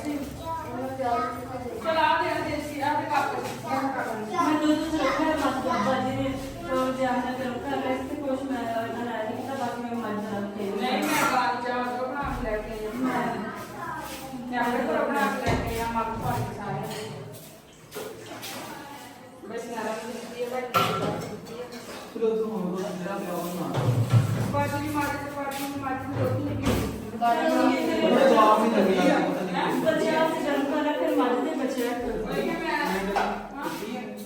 चल आ दे देसी आ दे काट मैं दूध रखा है मत बाजी ने तो जाना तो रखा है इससे कुछ मैं ना नहीं था बाकी मैं मत रखे नहीं मैं बात जा तो बना के लेके मैं अपने को बना के लेके या मार पानी सारे बस नारा ये बात फिर तो हम लोग मेरा प्रॉब्लम ना पानी मार के रोटी लगी बड़े जवाब ही लगे पता नहीं बच्चे से जन्म करा फिर मारते बच्चे वही मैं हां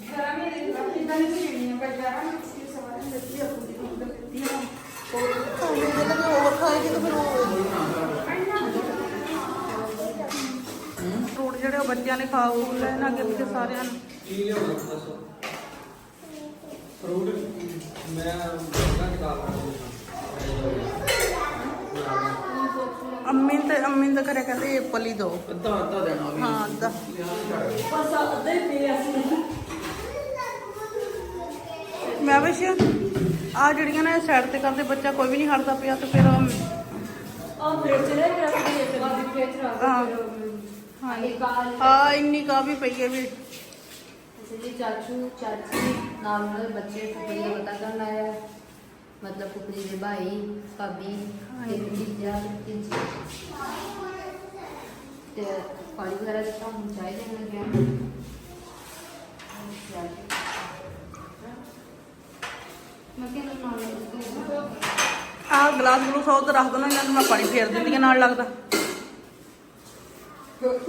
जरा मेरे अपनी दानी से नहीं है पर जरा मैं इसकी सवाल लेती है अपनी लेती है और खाएगी तो फिर ਫਰੂਟ ਜਿਹੜੇ ਉਹ ਬੱਚਿਆਂ ਨੇ ਖਾ ਉਹ ਲੈਣ ਅੱਗੇ ਪਿੱਛੇ ਸਾਰਿਆਂ ਨੂੰ ਕੀ ਲਿਆਉਣਾ ਦੱਸੋ ਫਰੂਟ ਮੈਂ ਬਣਾ ਕੇ ਦਾਲ ਅੰਮੀ ਨੇ ਕਰਿਆ ਕਹਿੰਦੇ ਐਪਲ ਹੀ ਦਿਓ ਅੱਧਾ ਦੇਣਾ ਵੀ ਹਾਂ ਅੱਧਾ बस अदे पे ऐसे ਮੈਂ ਵਿਸ਼ ਆ ਜਿਹੜੀਆਂ ਨੇ ਸਾਈਡ ਤੇ ਕਰਦੇ ਬੱਚਾ ਕੋਈ ਵੀ ਨਹੀਂ ਹਟਦਾ ਪਿਆ ਤੇ ਫਿਰ और प्लेट चले रख दिए थे बाद प्लेट रख ਹਾਂ एक काल ਹਾਂ ਇੰਨੀ ਕਾ ਵੀ ਪਈ ਹੈ ਵੀ जी चाचू चाची नाल वाले बच्चे फुफड़ी का पता करना आया मतलब फुफड़ी के भाई भाभी एक जीजा तीजी ते पानी वगैरह देता हूँ चाय देने लगे मैं क्या नाल ਆਹ ਗਲਾਸ ਗਲੂਸ ਉੱਧਰ ਰੱਖ ਦੋ ਨਾ ਇਹਨਾਂ ਨੂੰ ਮੈਂ ਪਾਣੀ ਫੇਰ ਦਿੰਦੀ ਹਾਂ ਨਾਲ ਲੱਗਦਾ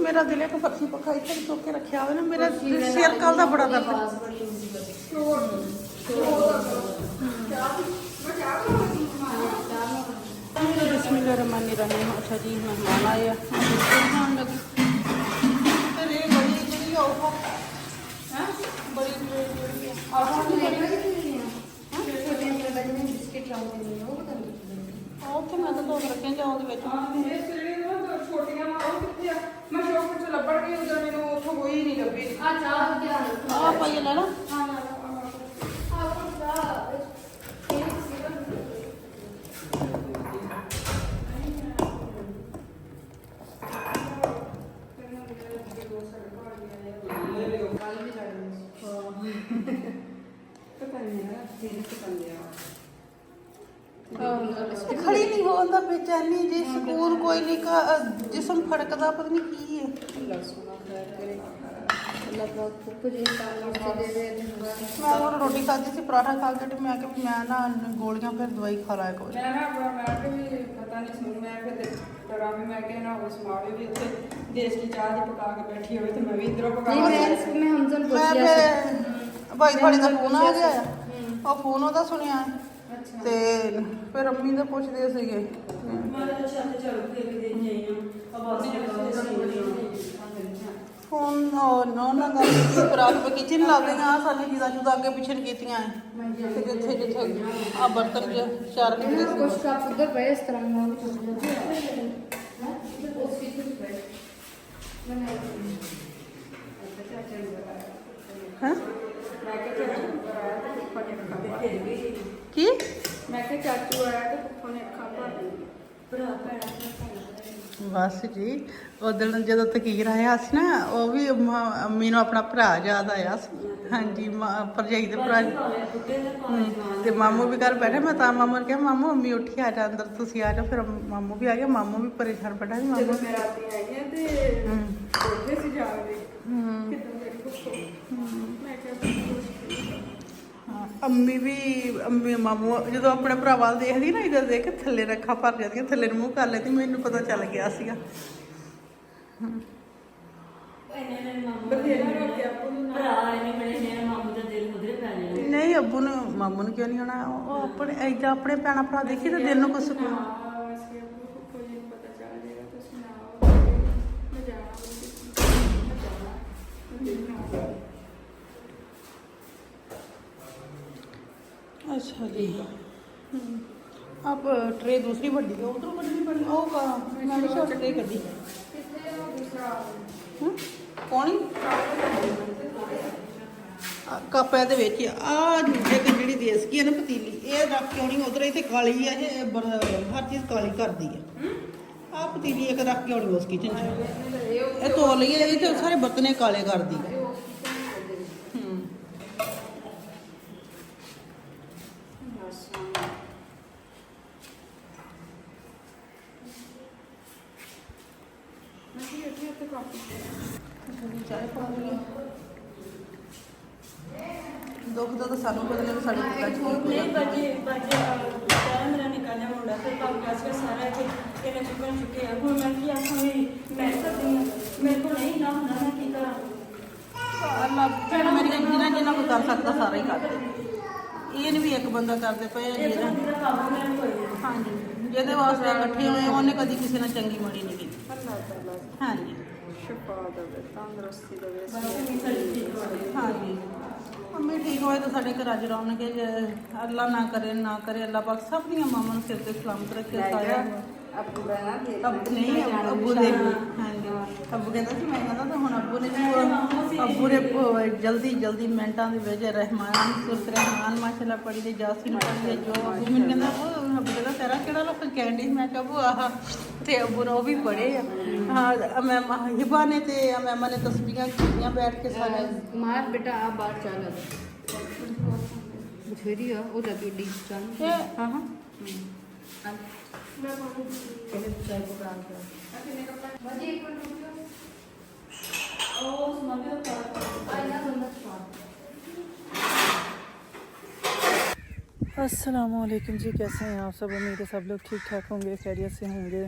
ਮੇਰਾ ਦਿਲ ਇੱਕ ਫਰਸੀ ਪੱਖਾ ਇੱਥੇ ਚੁੱਕ ਕੇ ਰੱਖਿਆ ਹੋਇਆ ਨਾ ਮੇਰਾ ਸਿਰ ਕੱਲ ਦਾ ਬੜਾ ਦਰਦ पास बड़ी होगी बिस्मिल्लाहिर्रहमानिर्रहीम। अच्छा जी मेहमान आए हैं खान लगी फिर ये बड़ी ਜਿਹੜੀ ਉਹ ਹੈ ਬੜੀ ਜਿਹੜੀ ਹੈ और हम लेकर छोटे छोटे बच्चे में बिस्किट लाऊंगी नहीं वो बता दो ਉੱਥੇ ਮੈਂ ਤਾਂ ਧੋ ਕੇ ਰੱਖਿਆ ਜਾਂ ਉਹਦੇ ਵਿੱਚ हाँ ये सीढ़ी ना छोटियां मारो कितनी मैं शौक से लपड़ गई उधर मैंने उठो कोई नहीं लगी अच्छा आप क्या ਆਹ ਪਾਈਏ ਲੈ ਲਾ हाँ आपको क्या ਖੜੀ ਨਹੀਂ ਹੋਉਂਦਾ ਬੇਚੈਨੀ ਜੀ ਸਕੂਨ ਕੋਈ ਨਹੀਂ ਜਿਸਮ ਫੜਕਦਾ ਪਤਾ ਨਹੀਂ ਕੀ ਹੈ ਮੈਂ ਉਹ ਰੋਟੀ ਖਾਧੀ ਸੀ ਪਰਾਠਾ ਖਾ ਕੇ ਤੇ ਮੈਂ ਕਿਹਾ ਵੀ ਮੈਂ ਨਾ ਗੋਲੀਆਂ ਫਿਰ ਦਵਾਈ ਖਾ ਲਾਇਆ ਕੋਈ मैं ना मैं भी पता नहीं सुन मैं फिर डरा भी मैं के ना उस मावे भी ਉੱਥੇ ਦੇਸ਼ ਦੀ ਚਾਹ ਦੀ ਪਕਾ ਕੇ ਬੈਠੀ ਹੋਵੇ ਤੇ ਮੈਂ ਵੀ ਇਧਰੋਂ ਪਕਾ नहीं मैं इसमें हमजन ਮੈਂ पूछ लिया ਫਿਰ ਭਾਈ ਤੁਹਾਡੇ ਦਾ ਫੋਨ ਆ ਗਿਆ ਆ ਉਹ ਫੋਨ ਉਹਦਾ ਸੁਣਿਆ अच्छा ਤੇ ਫਿਰ ਅੰਮੀ ਦਾ ਪੁੱਛਦੇ ਸੀਗੇ मैं तो छत चढ़ के भी दे नहीं हूं अब आसे ਫੋਨ ਉਹਨਾਂ ਨਾਲ ਗੱਲ ਕੀਤੀ ਫਿਰ ਆਪ ਕਿਚਨ ਲਾ ਗਈਆਂ ਆ ਸਾਡੀ ਜਿਹਦਾ ਜੁਦਾ ਅੱਗੇ ਪਿੱਛੇ ਨੂੰ ਕੀਤੀਆਂ ਐ ਤੇ ਜਿੱਥੇ ਜਿੱਥੇ ਆ ਬਰਤਨ ਜਿਹਾ ਚਾਰ ਨਿਕਲੇ ਸੀ कुछ का उधर पे इस तरह में कुछ उसकी कुछ पे ਹੈ ਮੈਂ ਕਿ ਚਾਚੂ ਆਇਆ ਤੇ ਫੁੱਫਾ ਨੇ ਅੱਖਾਂ ਭਰ ਦਿੱਤੀਆਂ। ਕੀ ਮੈਂ ਕਿ ਚਾਚੂ ਆਇਆ ਤੇ ਫੁੱਫਾ ਨੇ ਅੱਖਾਂ ਭਰ ਦਿੱਤੀਆਂ। बड़ा पैड़ा ਬਸ ਜੀ ਉਦੋਂ ਜਦੋਂ ਤਕੀਰ ਆਇਆ ਸੀ ਨਾ ਉਹ ਵੀ ਅੰਮੀ ਨੂੰ ਆਪਣਾ ਭਰਾ ਯਾਦ ਆਇਆ ਸੀ ਹਾਂਜੀ ਭਰਜਾਈ ਦੇ ਭਰਾ ਤੇ ਮਾਮੂ ਵੀ ਘਰ ਬੈਠੇ ਮੈਂ ਤਾਂ ਮਾਮੂ ਨੂੰ ਕਿਹਾ ਮਾਮੂ ਅੰਮੀ ਉੱਠੀ ਆ ਜਾ ਅੰਦਰ ਤੁਸੀਂ ਆ ਜਾਓ ਫਿਰ ਮਾਮੂ ਵੀ ਆ ਗਿਆ ਮਾਮੂ ਵੀ ਪਰੇਸ਼ਾਨ ਬੈਠਾ ਸੀ ਮਾਮੂ ਜਦੋਂ ਮੈਂ ਰਾਤੀ ਆਈ ਹਾਂ ਤੇ ਬੈਠੇ ਸੀ ਜਾਗਦੇ ਕਿੱਦਾਂ ਮੇਰੀ ਫੁੱਫਾ ਮੈਂ ਕਿਹਾ ਹਾਂ, ਅੰਮੀ ਮਾਮੂ ਜਦੋਂ ਆਪਣੇ ਭਰਾ ਵੱਲ ਦੇਖਦੀ ਨਾ ਇਧਰ ਦੇਖ ਕੇ ਥੱਲੇ ਰੱਖਾਂ ਭਰ ਜਾਂਦੀਆਂ ਥੱਲੇ ਨੂੰ ਮੂੰਹ ਕਰ ਲੈਂਦੀ ਮੈਨੂੰ ਪਤਾ ਚੱਲ ਗਿਆ ਸੀਗਾ ਬਥੇਰਾ ਰੋਕਿਆ ਆਪੂ ਨੂੰ ਨਾ ਭਰਾ ਇਹਨੇ ਬੜੇ ਨੇ ਮਾਮੂ ਦਾ ਦਿਲ ਉਧਰੇ ਪੈ ਜਾਣਾ ਨਹੀਂ ਅੱਬੂ ਨੂੰ ਮਾਮੂ ਨੂੰ ਕਿਉਂ ਨਹੀਂ ਆਉਣਾ ਉਹ ਆਪਣੇ ਏਦਾਂ ਆਪਣੇ ਭੈਣਾਂ ਭਰਾ ਦੇਖੀ ਤਾਂ ਦਿਲ ਨੂੰ ਕੁਛ ਸਕੂਨ ਵੈਸੇ ਆਪੂ ਫੁੱਫਾ ਜੀ ਨੂੰ ਪਤਾ ਚੱਲ ਜਾਏਗਾ ਤੁਸੀਂ ਨਾ ਆਓ ਮੈਂ ਜਾਣਾ अच्छा जी अब ट्रे दूसरी बड़ी है उधरों बड़ी बड़ी ओ का मैंने शॉर्ट ट्रे कर दी कौन ਕੱਪ ਇਹਦੇ ਵਿੱਚ ਆ ਇੱਕ ਜਿਹੜੀ ਦੇਸਕੀ ਹੈ ਨਾ ਪਤੀਲੀ ਇਹ ਰੱਖ ਕੇ ਆਉਣੀ ਉਧਰ ਇੱਥੇ ਕਾਲੀ ਆ ਇਹ ਹਰ ਚੀਜ਼ ਕਾਲੀ ਕਰਦੀ ਆ ਆ ਪਤੀਲੀ ਇੱਕ ਰੱਖ ਕੇ ਆਉਣੀ ਉਸ ਕਿਚਨ 'ਚ ਇਹ ਧੋ ਲਈਏ ਇਹ ਤੇ ਸਾਰੇ ਬਰਤਨੇ ਕਾਲੇ ਕਰਦੀ ਚਾਹ ਪਾ ਲਈਏ ਦੁੱਖ ਤਾਂ ਸਾਨੂੰ ਪਤਾ ਨਹੀਂ ਸਾਡੇ ਪਿਤਾ ਜੀ ਨਹੀਂ ਬਾਜੀ ਸਾਰਾ ਮੇਰਾ ਨਿਕਾਲਿਆ ਮੁੰਡਾ ਤੇ ਕੰਮ ਕਾਜ ਕਰ ਸਾਰਾ ਇਹਨੇ ਚੁੱਕਣ ਚੁੱਕੇ ਆ ਹੁਣ ਮੈਂ ਕੀ ਆਖਾਂ ਮੈਂ ਕਰਦੀ ਹਾਂ ਮੇਰੇ ਕੋਲ ਨਹੀਂ ਨਾ ਹੁੰਦਾ ਮੈਂ ਕੀ ਕਰਾਂ ਅੱਲਾ ਮੇਰੀ ਜਿੰਨਾ ਕੋਈ ਕਰ ਸਕਦਾ ਸਾਰਾ ਹੀ ਕਰਦੇ ਇਹ ਨਹੀਂ ਵੀ ਇੱਕ ਬੰਦਾ ਕਰਦੇ ਪਏ ਇਹ ਬੰਦਾ ਕੰਮ ਮੈਨੂੰ ਕੋਈ ਹਾਂਜੀ ਜਿਹਦੇ ਵਾਸਤੇ ਇਕੱਠੇ ਹੋਏ ਉਹਨੇ ਕਦੀ ਕਿਸੇ ਨਾਲ ਚੰਗੀ ਮਾੜੀ ਨਹੀਂ ਕੀਤੀ ਅੱਲਾਹ ਤਾਲਾ ਹਾਂਜੀ ਸ਼ਿਫਾ ਦੇਵੇ, ਤੰਦਰੁਸਤੀ ਦੇਵੇ। ਹਾਂਜੀ ਮੰਮੀ ਠੀਕ ਹੋਏ ਤਾਂ ਸਾਡੇ ਘਰ ਅੱਜ ਰੌਣਕ ਜੇ ਅੱਲਾ ਨਾ ਕਰੇ ਅੱਲਾ ਪਾਕ ਸਭ ਦੀਆਂ ਮਾਵਾਂ ਨੂੰ ਸਿਰ ਤੇ ਸਲਾਮਤ ਰੱਖੇ ਸਾਰਿਆਂ ਨੂੰ ਅੱਬੂ ਦਾ ਨਾ ਦੇਖ ਅੱਬੂ ਨਹੀਂ ਅੱਬੂ ਦੇ ਹਾਂਜੀ ਅੱਬੂ ਕਹਿੰਦਾ ਸੀ ਮੈਂ ਕਹਿੰਦਾ ਤਾਂ ਹੁਣ ਅੱਬੂ ਨੇ ਵੀ ਅੱਬੂ ਨੇ ਜਲਦੀ ਮਿੰਟਾਂ ਦੇ ਵਿੱਚ ਰਹਿਮਾਨ ਸੁਰਤ ਰਹਿਮਾਨ ਮਾਸ਼ਾਅੱਲਾ ਪੜੀ ਤੇ ਜਾਸੀਨ ਪੜੀ ਤੇ ਜੋ ਅੱਬੂ ਮੈਨੂੰ ਕਹਿੰਦਾ ਉਹ ਅੱਬੂ ਕਹਿੰਦਾ ਤੇਰਾ ਕਿਹੜਾ ਲੋਕ ਕਹਿੰਦੀ ਮੈਂ ਕਿਹਾ ਅੱਬੂ ਆਹ ਤੇ ਅੱਬੂ ਨੇ ਉਹ ਵੀ ਪੜੇ ਆ ਹਾਂ ਮੈਂ ਹਿਬਾ ਨੇ ਤੇ ਮੈਂ ਨੇ ਤਸਬੀਹਾਂ ਕੀਤੀਆਂ ਬੈਠ ਕੇ ਸਾਰੇ मार बेटा आप बाहर चल बथेरी है वो लगी डी चल हाँ हाँ चाय को काम कर अस्सलामुअलैकुम जी, कैसे हैं आप सब? उम्मीद है सब लोग ठीक ठाक होंगे, खैरियत से होंगे।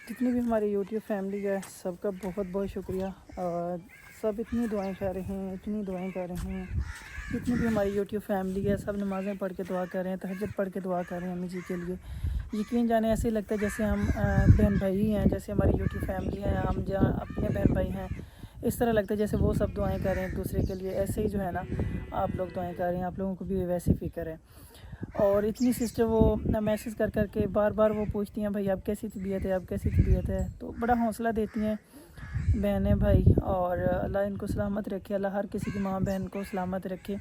जितनी भी हमारी यूट्यूब फैमिली है सबका बहुत बहुत शुक्रिया। और सब इतनी दुआएं कर रहे हैं, इतनी दुआएं कर रहे हैं। जितनी भी हमारी यूट्यूब फैमिली है सब नमाज़ें पढ़ के दुआ कर रहे हैं, तहज्जुद पढ़ के दुआ कर रहे हैं अम्मी जी के लिए। यकीन जाने ऐसे लगता है जैसे हम बहन भाई ही हैं, जैसे हमारी यूट्यूब फैमिली है, हम जहाँ अपने बहन भाई हैं, इस तरह लगता है जैसे वो सब दुआएं कर रहे हैं एक दूसरे के लिए। ऐसे ही जो है ना आप लोग दुआएं कर रहे हैं, आप लोगों को भी वैसी फ़िक्र है। और इतनी सिस्टर वो मैसेज कर कर के बार बार वो पूछती हैं भाई आप कैसी तबीयत है, आप कैसी तबीयत है, तो बड़ा हौसला देती हैं बहनें भाई। और अल्लाह इनको सलामत रखे, अल्लाह हर किसी की माँ बहन को सलामत रखे,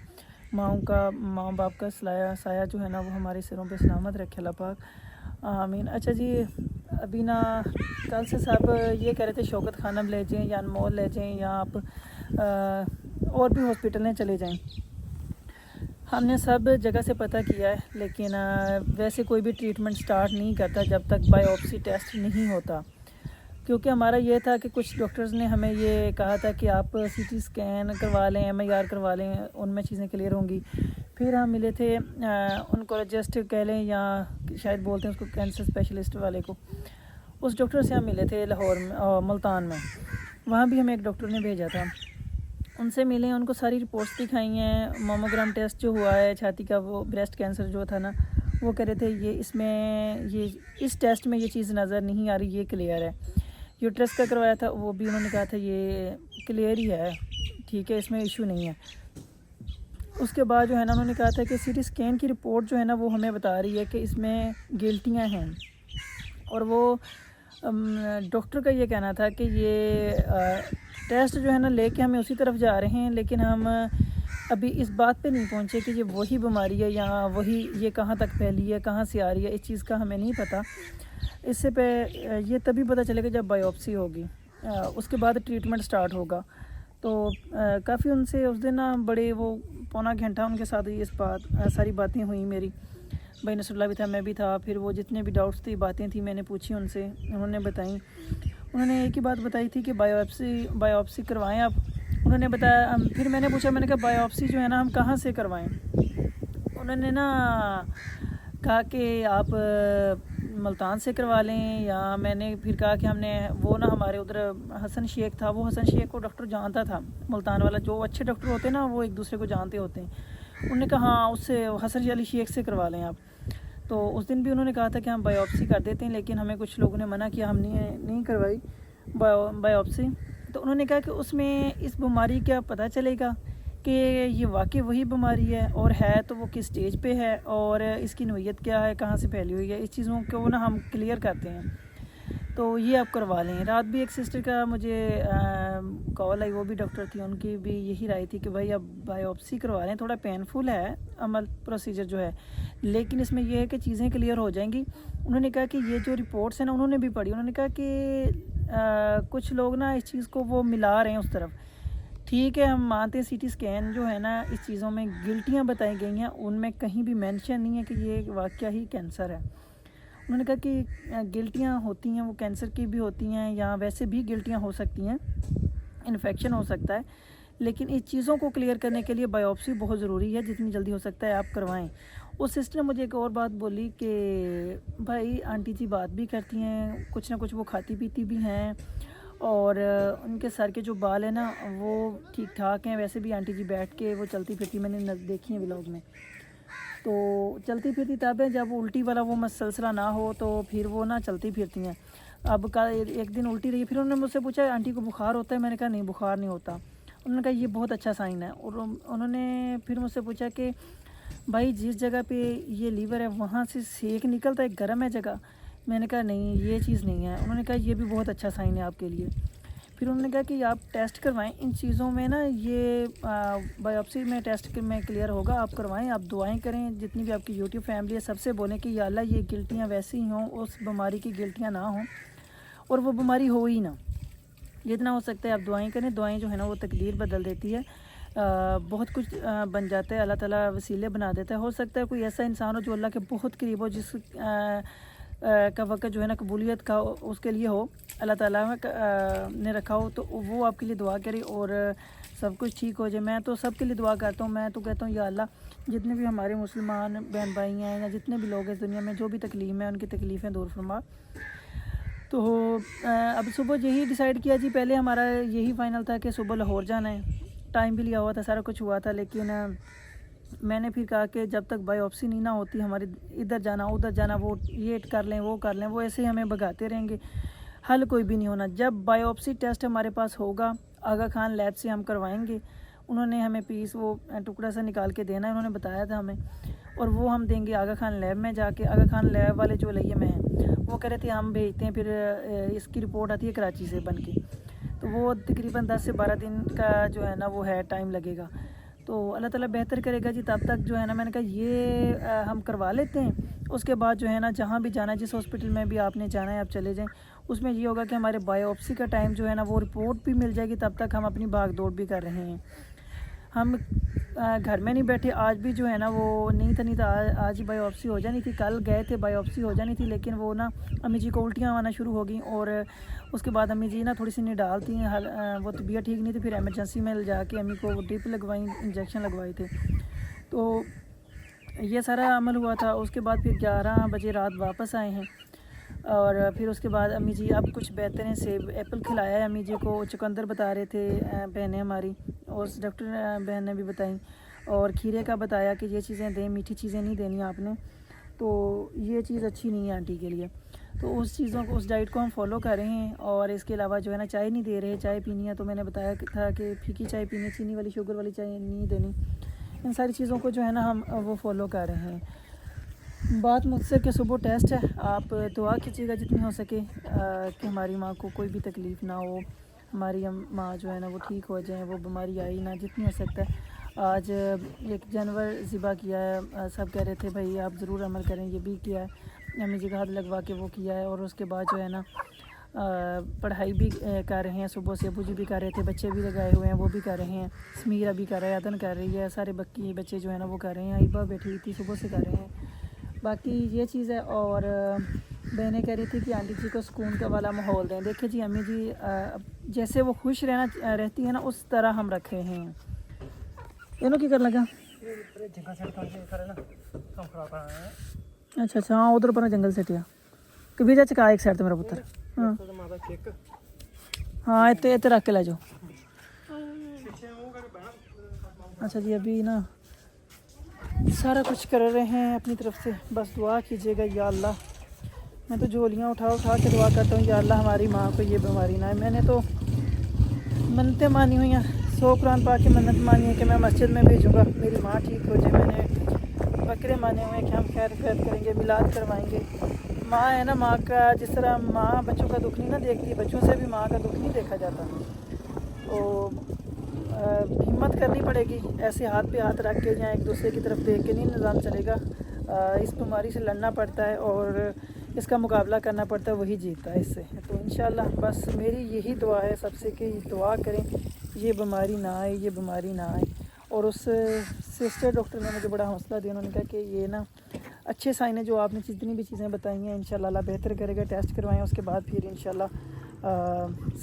माँ बाप का साया जो है ना वो हमारे सिरों पे सलामत रखे अल्लाह पाक, आमीन। अच्छा जी, अभी ना कल से सब ये कह रहे थे शौकत खानम ले जाएँ या अनमोल ले जाएँ या आप और भी हॉस्पिटलें चले जाएँ। हमने सब जगह से पता किया है, लेकिन वैसे कोई भी ट्रीटमेंट स्टार्ट नहीं करता जब तक बायोप्सी टेस्ट नहीं होता। क्योंकि हमारा ये था कि कुछ डॉक्टर्स ने हमें ये कहा था कि आप सीटी स्कैन करवा लें, MIR करवा लें, उनमें चीज़ें क्लियर होंगी। फिर हम मिले थे ऑन्कोलॉजिस्ट कह लें या शायद बोलते हैं उसको कैंसर स्पेशलिस्ट वाले को, उस डॉक्टर से हम मिले थे लाहौर में, मुल्तान में। वहाँ भी हमें एक डॉक्टर ने भेजा था, उनसे मिले, उनको सारी रिपोर्ट्स दिखाई हैं। मामोग्राम टेस्ट जो हुआ है छाती का, वो ब्रेस्ट कैंसर जो था ना, वो कह रहे थे ये इस टेस्ट में ये चीज़ नज़र नहीं आ रही, ये क्लियर है। यूट्रस का करवाया था, वो भी उन्होंने कहा था ये क्लियर ही है, ठीक है, इसमें इशू नहीं है। उसके बाद जो है ना उन्होंने कहा था कि CT स्कैन की रिपोर्ट जो है ना वो हमें बता रही है कि इसमें गिल्टियाँ हैं। और वो डॉक्टर का ये कहना था कि ये टेस्ट जो है ना लेके हमें उसी तरफ जा रहे हैं, लेकिन हम अभी इस बात पे नहीं पहुँचे कि ये वही बीमारी है या वही ये कहाँ तक फैली है, कहाँ से आ रही है, इस चीज़ का हमें नहीं पता। इससे पे ये तभी पता चलेगा जब बायोप्सी होगी, उसके बाद ट्रीटमेंट स्टार्ट होगा। तो काफ़ी उनसे उस दिन ना बड़े वो पौना घंटा उनके साथ ही सारी बातें हुई मेरी। भाई नसरुल्लाह भी था, मैं भी था। फिर वो जितने भी डाउट्स थी, बातें थी, मैंने पूछी उनसे, उन्होंने बताई। उन्होंने एक ही बात बताई थी कि बायोप्सी करवाएं आप। उन्होंने बताया, फिर मैंने पूछा, मैंने कहा बायोप्सी जो है ना हम कहाँ से करवाएं? उन्होंने ना कहा कि आप मुल्तान से करवा लें, या मैंने फिर कहा कि हमने वो ना हमारे उधर हसन शेख था, वो हसन शेख को डॉक्टर जानता था, मुल्तान वाला। जो अच्छे डॉक्टर होते हैं ना वो एक दूसरे को जानते होते हैं। उन्होंने कहा हाँ उससे, हसन अली शेख से करवा लें आप। तो उस दिन भी उन्होंने कहा था कि हम बायोप्सी कर देते हैं, लेकिन हमें कुछ लोगों ने मना किया, हमने नहीं करवाई बायोप्सी। तो उन्होंने कहा कि उसमें इस बीमारी का पता चलेगा कि ये वाकई वही बीमारी है, और है तो वो किस स्टेज पे है, और इसकी नोयत क्या है, कहाँ से फैली हुई है। इस चीज़ों को ना हम क्लियर करते हैं। तो ये आप करवा लें। रात भी एक सिस्टर का मुझे कॉल आई, वो भी डॉक्टर थी, उनकी भी यही राय थी कि भाई अब बायोप्सी करवा लें। थोड़ा पेनफुल है अमल प्रोसीजर जो है, लेकिन इसमें यह है कि चीज़ें क्लियर हो जाएंगी। उन्होंने कहा कि ये जो रिपोर्ट्स हैं ना, उन्होंने भी पढ़ी, उन्होंने कहा कि कुछ लोग ना इस चीज़ को वो मिला रहे हैं उस तरफ। ठीक है, हम मानते हैं सीटी स्कैन जो है ना, इस चीज़ों में गिल्टियाँ बताई गई हैं, उनमें कहीं भी मेंशन नहीं है कि ये वाकया ही कैंसर है। उन्होंने कहा कि गिल्टियाँ होती हैं, वो कैंसर की भी होती हैं या वैसे भी गिल्टियाँ हो सकती हैं, इन्फेक्शन हो सकता है, लेकिन इस चीज़ों को क्लियर करने के लिए बायोप्सी बहुत ज़रूरी है, जितनी जल्दी हो सकता है आप करवाएं। उस सिस्टर ने मुझे एक और बात बोली कि भाई आंटी जी बात भी करती हैं, कुछ ना कुछ वो खाती पीती भी हैं, और उनके सर के जो बाल हैं ना वो ठीक ठाक हैं। वैसे भी आंटी जी बैठ के वो चलती फिरती, मैंने देखी है व्लॉग में, तो चलती फिरती तब है जब उल्टी वाला वो मसलसला ना हो, तो फिर वो ना चलती फिरती हैं। अब का एक दिन उल्टी रही, फिर उन्होंने मुझसे पूछा आंटी को बुखार होता है? मैंने कहा नहीं, बुखार नहीं होता। उन्होंने कहा ये बहुत अच्छा साइन है। और उन्होंने फिर मुझसे पूछा कि भाई जिस जगह पे ये लीवर है वहाँ से सेक निकलता है, गर्म है जगह? मैंने कहा नहीं, ये चीज़ नहीं है। उन्होंने कहा ये भी बहुत अच्छा साइन है आपके लिए। फिर उन्होंने कहा कि आप टेस्ट करवाएं, इन चीज़ों में ना ये बायोप्सी में टेस्ट में क्लियर होगा, आप करवाएं, आप दुआएं करें। जितनी भी आपकी यूट्यूब फैमिली है सबसे बोलें कि या अल्लाह ये गिल्टियाँ वैसी ही हों, उस बीमारी की गिल्टियाँ ना हों और वो बीमारी हो ही ना। जितना हो सकता है आप दुआएं करें। दुआएं जो है ना वो तकदीर बदल देती है, बहुत कुछ बन जाता है, अल्लाह ताला वसीले बना देता है। हो सकता है कोई ऐसा इंसान हो जो अल्लाह के बहुत करीब हो, जिस का वक़्त जो है ना कबूलियत का उसके लिए हो, अल्लाह ताला ने रखा हो, तो वो आपके लिए दुआ करे और सब कुछ ठीक हो जाए। मैं तो सब के लिए दुआ करता हूँ। मैं तो कहता हूँ या अल्लाह जितने भी हमारे मुसलमान बहन भाई हैं या जितने भी लोग हैं दुनिया में, जो भी तकलीफ़ है उनकी तकलीफ़ें दूर फरमा। तो अब सुबह यही डिसाइड किया जी, पहले हमारा यही फ़ाइनल था कि सुबह लाहौर जाना है, टाइम भी लिया हुआ था, सारा कुछ हुआ था, लेकिन मैंने फिर कहा कि जब तक बायोप्सी नहीं ना होती, हमारे इधर जाना उधर जाना, वो ये कर लें वो कर लें, वो ऐसे ही हमें भगाते रहेंगे, हल कोई भी नहीं होना। जब बायोप्सी टेस्ट हमारे पास होगा, आगा खान लैब से हम करवाएंगे। उन्होंने हमें पीस वो टुकड़ा सा निकाल के देना है, उन्होंने बताया था हमें, और वो हम देंगे आगा खान लैब में जाके। आगा खान लैब वाले जो लइये में हैं वो कह रहे थे हम भेजते हैं, फिर इसकी रिपोर्ट आती है कराची से बन के, तो वो तकरीबन 10 से 12 दिन का जो है ना वो है टाइम लगेगा। तो अल्लाह ताला बेहतर करेगा जी। तब तक जो है ना मैंने कहा ये हम करवा लेते हैं, उसके बाद जो है ना जहाँ भी जाना है, जिस हॉस्पिटल में भी आपने जाना है आप चले जाएं। उसमें ये होगा कि हमारे बायोप्सी का टाइम जो है ना वो रिपोर्ट भी मिल जाएगी, तब तक हम अपनी भाग दौड़ भी कर रहे हैं। हम घर में नहीं बैठे। आज भी जो है ना वो नहीं था आज ही बायोप्सी हो जानी थी, कल गए थे बायोप्सी हो जानी थी, लेकिन वो ना अम्मी जी को उल्टियाँ आना शुरू हो गई, और उसके बाद अम्मी जी ना थोड़ी सी निडाल थी, वो तबीयत ठीक नहीं थी, फिर एमरजेंसी में ले जाके अम्मी को वो ड्रिप लगवाई, इंजेक्शन लगवाए थे। तो ये सारा अमल हुआ था। उसके बाद फिर 11 बजे रात वापस आए हैं, और फिर उसके बाद अम्मी जी अब कुछ बेहतर हैं। सेब एप्पल खिलाया है अम्मी जी को, चुकंदर बता रहे थे बहनें हमारी, और डॉक्टर बहन ने भी बताई, और खीरे का बताया कि ये चीज़ें दें, मीठी चीज़ें नहीं देनी आपने, तो ये चीज़ अच्छी नहीं है आंटी के लिए। तो उस चीज़ों को, उस डाइट को हम फॉलो कर रहे हैं। और इसके अलावा जो है ना चाय नहीं दे रहे, चाय पीनी है तो मैंने बताया था कि फीकी चाय पीनी, चीनी वाली शुगर वाली चाय नहीं देनी। इन सारी चीज़ों को जो है ना हम वो फॉलो कर रहे हैं। बात मुझसे कि सुबह टेस्ट है, आप दुआ कीजिएगा जितनी हो सके कि हमारी माँ को कोई भी तकलीफ़ ना हो, हमारी माँ जो है ना वो ठीक हो जाए, वो बीमारी आई ना, जितनी हो सकता है। आज एक जानवर ज़िबा किया है, सब कह रहे थे भाई आप ज़रूर अमल करें, ये भी किया है, अम्मी जी का हाथ लगवा के वो किया है। और उसके बाद जो है ना पढ़ाई भी कर रहे हैं, सुबह से अबू जी भी कर रहे थे, बच्चे भी लगाए हुए हैं वो भी कर रहे हैं, समीरा भी कर रहा है, अदन कर रही है, सारे बच्चे जो है ना वो कर रहे हैं, आइबा बैठी हुई थी सुबह से कर रहे हैं। बाकी ये चीज़ है। और बहनें कह रही थी कि आंटी जी को सुकून का वाला माहौल दें। देखिए जी अम्मी जी जैसे वो खुश रहती है ना उस तरह हम रख रहे हैं। इन्हों की कर लगा अच्छा हाँ उधर पर जंगल सेटिया कि बीजा चका एक साइड तो मेरा पुत्र हाँ इतने रख के लै जाओ। अच्छा जी अभी ना सारा कुछ कर रहे हैं अपनी तरफ से, बस दुआ कीजिएगा या अल्लाह। मैं तो झोलियाँ उठा के दुआ करता हूँ या अल्लाह हमारी माँ को ये बीमारी ना है। मैंने तो मन्नतें मानी हुई हैं, 100 कुरान पा के मन्नत मानी है कि मैं मस्जिद में भेजूँगा मेरी माँ ठीक हो जाए। मैंने बकरे माने हुए हैं कि हम खैर करेंगे, मिलाद करवाएंगे, माँ है ना, माँ का जिस तरह माँ बच्चों का दुख नहीं ना देखती, बच्चों से भी माँ का दुख नहीं देखा जाता। तो हिम्मत करनी पड़ेगी, ऐसे हाथ पे हाथ रख के या एक दूसरे की तरफ देख के नहीं निज़ाम चलेगा। इस बीमारी से लड़ना पड़ता है और इसका मुकाबला करना पड़ता है, वही जीतता है इससे। तो इंशाल्लाह बस मेरी यही दुआ है सबसे कि दुआ करें ये बीमारी ना आए, ये बीमारी ना आए। और उस सिस्टर डॉक्टर ने मुझे बड़ा हौसला दिया, उन्होंने कहा कि ये ना अच्छे साइन है जो आपने जितनी भी चीज़ें बताई हैं, इंशाल्लाह अल्लाह बेहतर करेगा। टेस्ट करवाएं, उसके बाद फिर इंशाल्लाह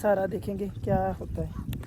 सारा देखेंगे क्या होता है।